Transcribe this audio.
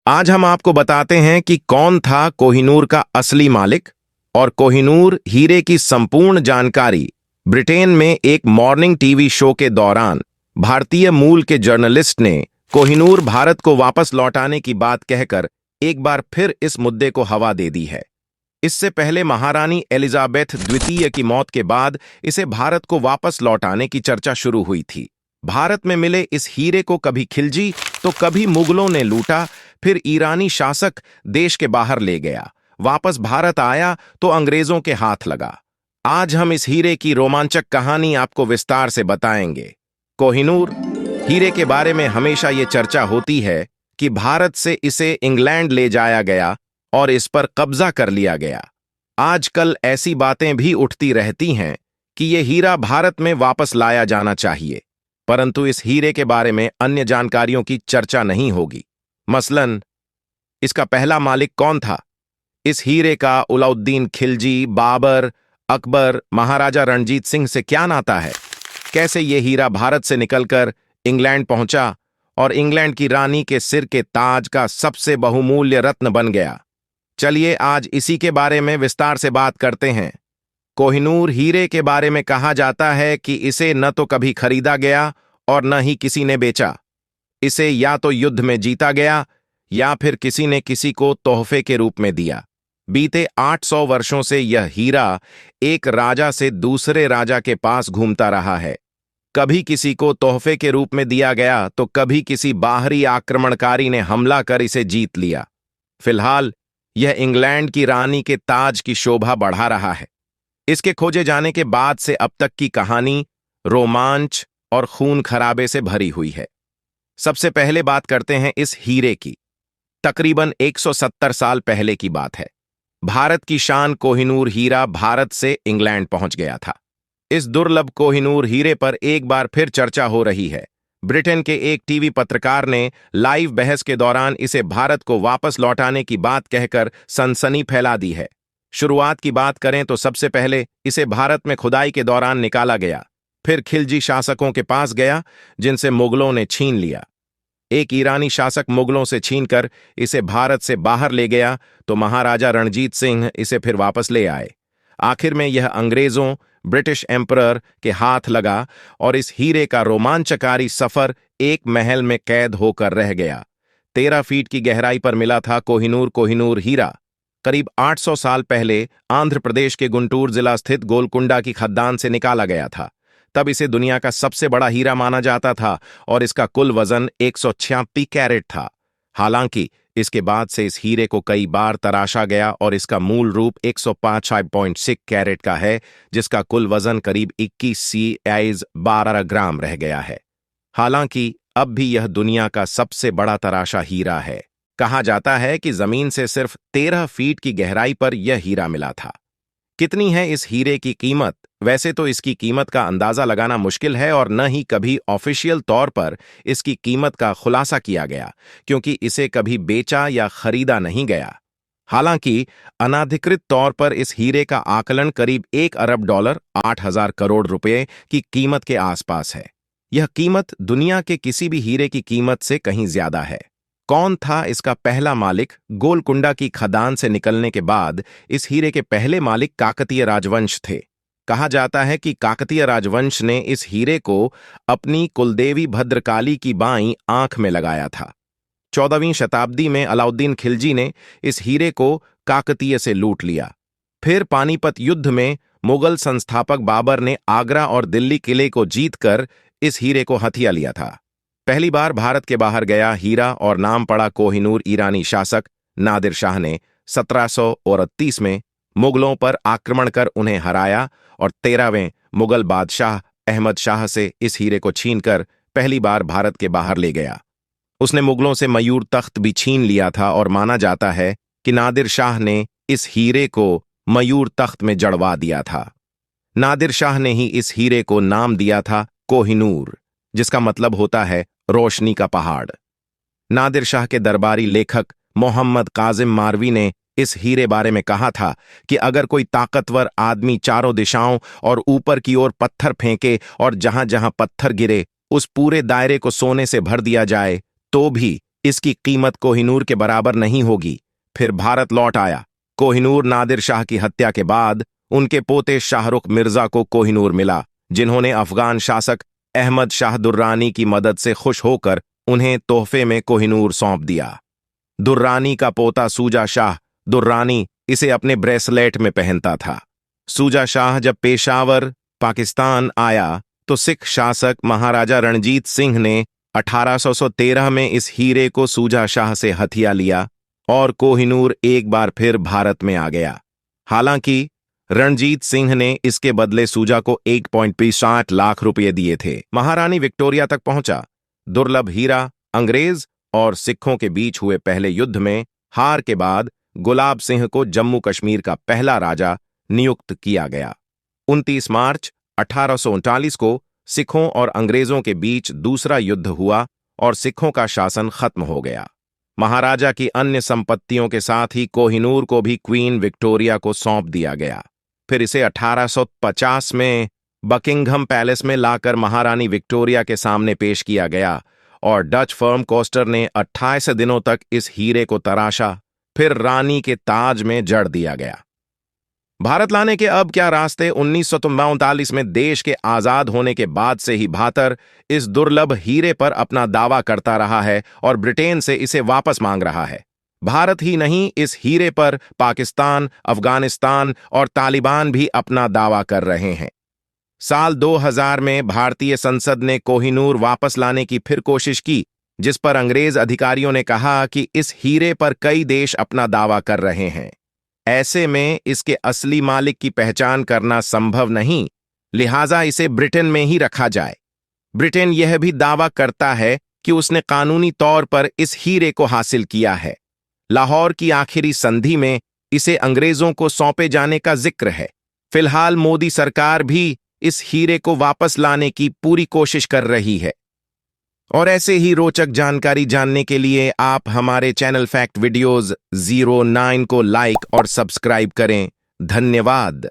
आज हम आपको बताते हैं कि कौन था कोहिनूर का असली मालिक। और कोहिनूर हीरे की संपूर्ण जानकारी ब्रिटेन में एक मॉर्निंग टीवी शो के दौरान भारतीय मूल के जर्नलिस्ट ने कोहिनूर भारत को वापस लौटाने की बात कहकर एक बार फिर इस मुद्दे को हवा दे दी है। इससे पहले महारानी एलिजाबेथ द्वितीय की मौत के बाद इसे भारत को वापस लौटाने की चर्चा शुरू हुई थी। भारत में मिले इस हीरे को कभी खिलजी तो कभी मुगलों ने लूटा, फिर ईरानी शासक देश के बाहर ले गया, वापस भारत आया तो अंग्रेजों के हाथ लगा। आज हम इस हीरे की रोमांचक कहानी आपको विस्तार से बताएंगे। कोहिनूर हीरे के बारे में हमेशा ये चर्चा होती है कि भारत से इसे इंग्लैंड ले जाया गया और इस पर कब्जा कर लिया गया। आजकल ऐसी बातें भी उठती रहती हैं कि ये हीरा भारत में वापस लाया जाना चाहिए, परंतु इस हीरे के बारे में अन्य जानकारियों की चर्चा नहीं होगी। मसलन, इसका पहला मालिक कौन था? इस हीरे का अलाउद्दीन खिलजी, बाबर, अकबर, महाराजा रणजीत सिंह से क्या नाता है? कैसे ये हीरा भारत से निकलकर इंग्लैंड पहुंचा और इंग्लैंड की रानी के सिर के ताज का सबसे बहुमूल्य रत्न बन गया? चलिए आज इसी के बारे में विस्तार से बात करते हैं। कोहिनूर हीरे के बारे में कहा जाता है कि इसे न तो कभी खरीदा गया और न ही किसी ने बेचा। इसे या तो युद्ध में जीता गया या फिर किसी ने किसी को तोहफे के रूप में दिया। बीते 800 वर्षों से यह हीरा एक राजा से दूसरे राजा के पास घूमता रहा है। कभी किसी को तोहफे के रूप में दिया गया तो कभी किसी बाहरी आक्रमणकारी ने हमला कर इसे जीत लिया। फिलहाल यह इंग्लैंड की रानी के ताज की शोभा बढ़ा रहा है। इसके खोजे जाने के बाद से अब तक की कहानी रोमांच और खून खराबे से भरी हुई है। सबसे पहले बात करते हैं इस हीरे की। तकरीबन 170 साल पहले की बात है। भारत की शान कोहिनूर हीरा भारत से इंग्लैंड पहुंच गया था। इस दुर्लभ कोहिनूर हीरे पर एक बार फिर चर्चा हो रही है। ब्रिटेन के एक टीवी पत्रकार ने लाइव बहस के दौरान इसे भारत को वापस लौटाने की बात कहकर सनसनी फैला दी है। शुरुआत की बात करें तो सबसे पहले इसे भारत में खुदाई के दौरान निकाला गया, फिर खिलजी शासकों के पास गया जिनसे मुगलों ने छीन लिया। एक ईरानी शासक मुगलों से छीनकर इसे भारत से बाहर ले गया तो महाराजा रणजीत सिंह इसे फिर वापस ले आए। आखिर में यह अंग्रेजों, ब्रिटिश एम्परर के हाथ लगा और इस हीरे का रोमांचकारी सफर एक महल में कैद होकर रह गया। 13 फीट की गहराई पर मिला था कोहिनूर हीरा। करीब 800 साल पहले आंध्र प्रदेश के गुंटूर जिला स्थित गोलकुंडा की खदान से निकाला गया था। तब इसे दुनिया का सबसे बड़ा हीरा माना जाता था और इसका कुल वजन 186 कैरेट था। हालांकि इसके बाद से इस हीरे को कई बार तराशा गया और इसका मूल रूप 105.6 कैरेट का है, जिसका कुल वजन करीब 21 CIs 12 ग्राम रह गया है। हालांकि अब भी यह दुनिया का सबसे बड़ा तराशा हीरा है। कहा जाता है कि जमीन से सिर्फ 13 फीट की गहराई पर यह हीरा मिला था। कितनी है इस हीरे की कीमत? वैसे तो इसकी कीमत का अंदाजा लगाना मुश्किल है और न ही कभी ऑफिशियल तौर पर इसकी कीमत का खुलासा किया गया, क्योंकि इसे कभी बेचा या खरीदा नहीं गया। हालांकि अनाधिकृत तौर पर इस हीरे का आकलन करीब $1 अरब 8,000 करोड़ रुपए की कीमत के आसपास है। यह कीमत दुनिया के किसी भी हीरे की कीमत से कहीं ज्यादा है। कौन था इसका पहला मालिक? गोलकुंडा की खदान से निकलने के बाद इस हीरे के पहले मालिक काकतीय राजवंश थे। कहा जाता है कि काकतीय राजवंश ने इस हीरे को अपनी कुलदेवी भद्रकाली की बाईं आंख में लगाया था। 14वीं शताब्दी में अलाउद्दीन खिलजी ने इस हीरे को काकतीय से लूट लिया। फिर पानीपत युद्ध में मुगल संस्थापक बाबर ने आगरा और दिल्ली किले को जीतकर इस हीरे को हथिया लिया था। पहली बार भारत के बाहर गया हीरा और नाम पड़ा कोहिनूर ईरानी शासक नादिर शाह ने 1738 में मुगलों पर आक्रमण कर उन्हें हराया और 13वें मुगल बादशाह अहमद शाह से इस हीरे को छीनकर पहली बार भारत के बाहर ले गया। उसने मुगलों से मयूर तख्त भी छीन लिया था और माना जाता है कि नादिर शाह ने इस हीरे को मयूर तख्त में जड़वा दिया था। नादिर शाह ने ही इस हीरे को नाम दिया था कोहिनूर, जिसका मतलब होता है रोशनी का पहाड़। नादिर शाह के दरबारी लेखक मोहम्मद काजिम मारवी ने इस हीरे बारे में कहा था कि अगर कोई ताकतवर आदमी चारों दिशाओं और ऊपर की ओर पत्थर फेंके और जहां जहां पत्थर गिरे उस पूरे दायरे को सोने से भर दिया जाए तो भी इसकी कीमत कोहिनूर के बराबर नहीं होगी। फिर भारत लौट आया। कोहिनूर नादिर शाह की हत्या के बाद उनके पोते शाहरुख मिर्जा को कोहिनूर मिला, जिन्होंने अफगान शासक अहमद शाह दुर्रानी की मदद से खुश होकर उन्हें तोहफे में कोहिनूर सौंप दिया। दुर्रानी का पोता सूजा शाह दुर्रानी इसे अपने ब्रेसलेट में पहनता था। सूजा शाह जब पेशावर पाकिस्तान आया तो सिख शासक महाराजा रणजीत सिंह ने 1813 में इस हीरे को सूजा शाह से हथिया लिया और कोहिनूर एक बार फिर भारत में आ गया। हालांकि रणजीत सिंह ने इसके बदले सूजा को 1.65 लाख रुपए दिए थे। महारानी विक्टोरिया तक पहुंचा। दुर्लभ हीरा अंग्रेज और सिखों के बीच हुए पहले युद्ध में हार के बाद गुलाब सिंह को जम्मू कश्मीर का पहला राजा नियुक्त किया गया। 29 मार्च 1839 को सिखों और अंग्रेजों के बीच दूसरा युद्ध हुआ और सिखों का शासन खत्म हो गया। महाराजा की अन्य संपत्तियों के साथ ही कोहिनूर को भी क्वीन विक्टोरिया को सौंप दिया गया। फिर इसे 1850 में बकिंघम पैलेस में लाकर महारानी विक्टोरिया के सामने पेश किया गया और डच फर्म कोस्टर ने 28 दिनों तक इस हीरे को तराशा। फिर रानी के ताज में जड़ दिया गया। भारत लाने के अब क्या रास्ते। 1939 में देश के आजाद होने के बाद से ही भातर इस दुर्लभ हीरे पर अपना दावा करता रहा है और ब्रिटेन से इसे वापस मांग रहा है। भारत ही नहीं, इस हीरे पर पाकिस्तान, अफगानिस्तान और तालिबान भी अपना दावा कर रहे हैं। साल 2000 में भारतीय संसद ने कोहिनूर वापस लाने की फिर कोशिश की, जिस पर अंग्रेज अधिकारियों ने कहा कि इस हीरे पर कई देश अपना दावा कर रहे हैं। ऐसे में इसके असली मालिक की पहचान करना संभव नहीं, लिहाजा इसे ब्रिटेन में ही रखा जाए। ब्रिटेन यह भी दावा करता है कि उसने कानूनी तौर पर इस हीरे को हासिल किया है। लाहौर की आखिरी संधि में इसे अंग्रेजों को सौंपे जाने का जिक्र है। फिलहाल मोदी सरकार भी इस हीरे को वापस लाने की पूरी कोशिश कर रही है। और ऐसे ही रोचक जानकारी जानने के लिए आप हमारे चैनल फैक्ट वीडियोज 09 को लाइक और सब्सक्राइब करें। धन्यवाद।